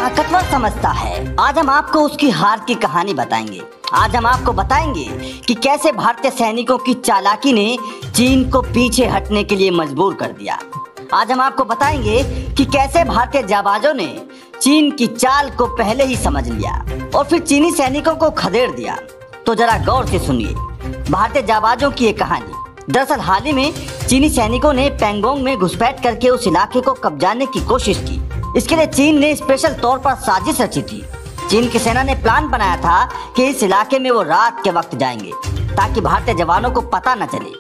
ताकतवर समझता है। आज हम आपको उसकी हार की कहानी बताएंगे। आज हम आपको बताएंगे कि कैसे भारतीय सैनिकों की चालाकी ने चीन को पीछे हटने के लिए मजबूर कर दिया। आज हम आपको बताएंगे कि कैसे भारतीय जाबाजों ने चीन की चाल को पहले ही समझ लिया और फिर चीनी सैनिकों को खदेड़ दिया। तो जरा गौर से सुनिए भारतीय जाबाजों की ये कहानी। दरअसल हाल ही में चीनी सैनिकों ने पैंगोंग में घुसपैठ करके उस इलाके को कब्जाने की कोशिश की। इसके लिए चीन ने स्पेशल तौर पर साजिश रची थी। चीन की सेना ने प्लान बनाया था कि इस इलाके में वो रात के वक्त जाएंगे ताकि भारतीय जवानों को पता न चले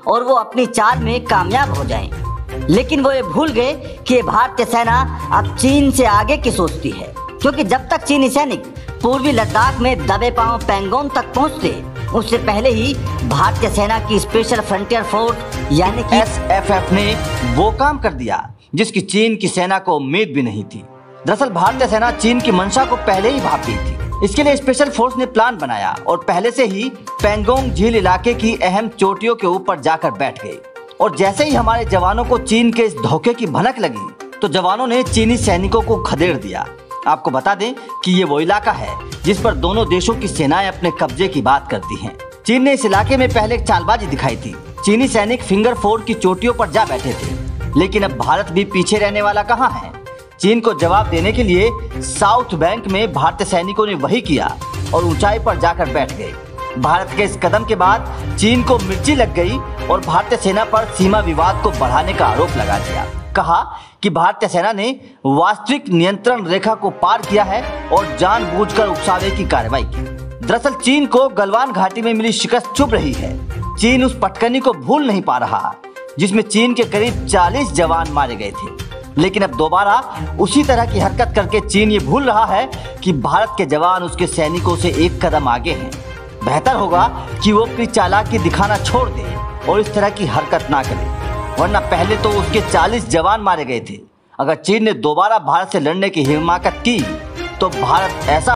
और वो अपनी चाल में कामयाब हो जाएं। लेकिन वो ये भूल गए कि भारतीय सेना अब चीन से आगे की सोचती है, क्योंकि जब तक चीनी सैनिक पूर्वी लद्दाख में दबे पांव पैंगोंग तक पहुंचते उससे पहले ही भारतीय सेना की स्पेशल फ्रंटियर फोर्स यानी कि SFF ने वो काम कर दिया जिसकी चीन की सेना को उम्मीद भी नहीं थी। दरअसल भारतीय सेना चीन की मंशा को पहले ही भाप गई थी। इसके लिए स्पेशल फोर्स ने प्लान बनाया और पहले से ही पैंगोंग झील इलाके की अहम चोटियों के ऊपर जाकर बैठ गए। और जैसे ही हमारे जवानों को चीन के इस धोखे की भनक लगी तो जवानों ने चीनी सैनिकों को खदेड़ दिया। आपको बता दें कि ये वो इलाका है जिस पर दोनों देशों की सेनाएं अपने कब्जे की बात करती हैं। चीन ने इस इलाके में पहले एक चालबाजी दिखाई थी। चीनी सैनिक फिंगर फोर की चोटियों पर जा बैठे थे, लेकिन अब भारत भी पीछे रहने वाला कहाँ है। चीन को जवाब देने के लिए साउथ बैंक में भारतीय सैनिकों ने वही किया और ऊंचाई पर जाकर बैठ गए। भारत के इस कदम के बाद चीन को मिर्ची लग गई और भारतीय सेना पर सीमा विवाद को बढ़ाने का आरोप लगा दिया। कहा कि भारतीय सेना ने वास्तविक नियंत्रण रेखा को पार किया है और जानबूझकर उकसावे की कार्रवाई की। दरअसल चीन को गलवान घाटी में मिली शिकस्त चुभ रही है। चीन उस पटकनी को भूल नहीं पा रहा जिसमें चीन के करीब 40 जवान मारे गए थे। लेकिन अब दोबारा उसी तरह की हरकत करके चीन ये भूल रहा है कि भारत के जवान उसके सैनिकों से एक कदम आगे हैं। बेहतर होगा कि वो अपनी चालाकी दिखाना छोड़ दे और इस तरह की हरकत ना करे, वरना पहले तो उसके 40 जवान मारे गए थे। अगर चीन ने दोबारा भारत से लड़ने की हिम्मत की तो भारत ऐसा